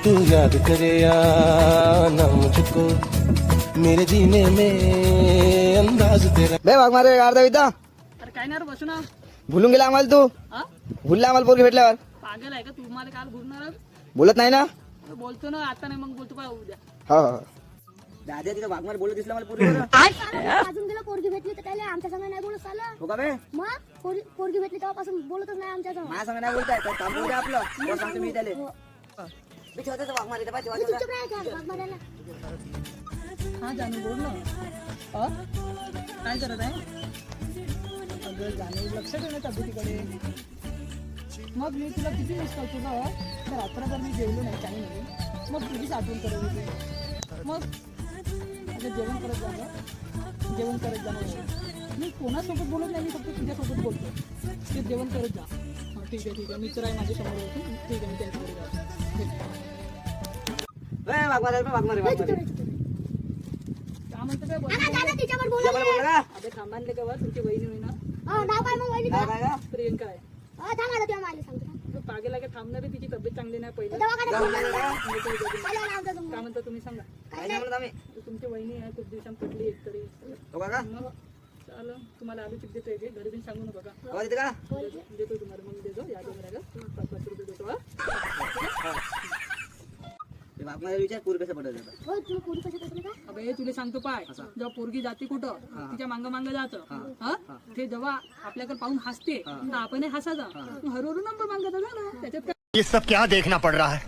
तू याद करे या ना मुझको मेरे जीने में अंदाज तेरा। बे भाग मारे अर्धा विद्या अरे काय नाही रे बसू ना. भुलून गेला आम्हाला तू. हा भुलला आम्हाला पोरगी भेटल्यावर. पागल आहे का तू? मला काल बोलणार बोलत नाही ना. बोलतो ना आता नाही मग बोलतो का उद्या. हो हो दादा तिथं वाघमारे बोलत दिसला मला पोरगी. अजून गेला पोरगी भेटली तर त्याला आमच्या संग नाही बोलत चालला. हो का बे मग पोरगी भेटली तेव्हापासून बोलतच नाही आमच्या संग. माझ्या संग नाही बोलताय तर काम बोलते आपलं. कोण सांगतो मी त्याले. मी ठेवतो वाघमारे इथं पाहिजे तू चुप राहायचं वाघमाऱ्याला. हा जानू बोल ना. हा? काय करत आहे? अगं जानू लक्ष ठेव ना तब्येतीकडे. मग मी तुला किती मिस करतो ना. तर रात्रभर मी जेवलो नाही काही नाही. मग तुझीच आठवण करत होते. मग अगं जेवण करत जा ना. जेवण करत जा ना. मी कोणासोबत बोलत नाही. मी फक्त तुझ्यासोबत बोलतो. ते जेवण करत जा. हां ठीक आहे मित्र आहे माझ्या समोर होती. ठीक आहे मी त्यांच्याकडे जातो. वाघमारे वाघमारे वाघमारे काय म्हणतो काय आता दादा तिच्यावर बोला बोलत बोला का अबे थांबानले का बा तुमची वहिनी होई ना. नाव काय मग वहिनी काय काय प्रियंका आहे. थांब आता तुला मला सांगतो. तो पागेल आहे का थांबणार आहे. तिची तब्येत चांगली नाही पहिलं. दवाखान्यात जाऊ घेऊन नका. जा. मला नाव दे काय म्हणता तुम्ही सांगा. काय नाही म्हणत आम्ही. तुमची वहिनी आहे खूप दिवसांत पटली एक तरी. हो का मग चाल तुम्हाला आलू चिप देतो एक घरी बिन सांगू नका का. हो तिथे का देतो तुम्हाला मग देतो या दोघांना का 5-5 रुपये देतो. हा वाघमारे विचार पोर कसं पडत हो तू पोरी कशी भेटली का? अबे तुला सांगतो पाय जेव्हा पोरगी जाते कुठं तिच्या मांग मांग जातं. हा ते जेव्हा आपल्याकडे पाहून हसते तर आपणही हसायचा. हरवरून नंबर मागत ना त्याच्यात काय. ये सब क्या देखना पड़ रहा है?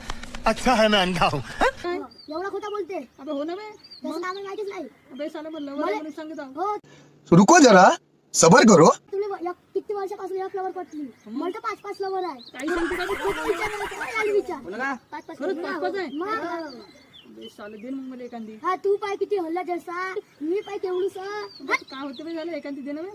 अच्छा है मैं अंधा हूँ. एवढा खोटा बोलते. अबे हो ना बे. तसं आम्हाला माहितीच नाही. अबे साला म्हणलं म्हणून सांगत आहो. हो रुको जरा सबर करो. तुला किती वर्षापासून एक लवर पटली. मला तर 5-5 लवर आहे. काही सांगतो का तू? खूप विचार विचार बोला का 5-5 खरंच 5-5 आहे. मग अबे साला दे मग मला एखादी. हा तू पाय किती हल्ला जसा मी पाय तेवढूसा. काय होतं बे झालं एखादी दे ना बे.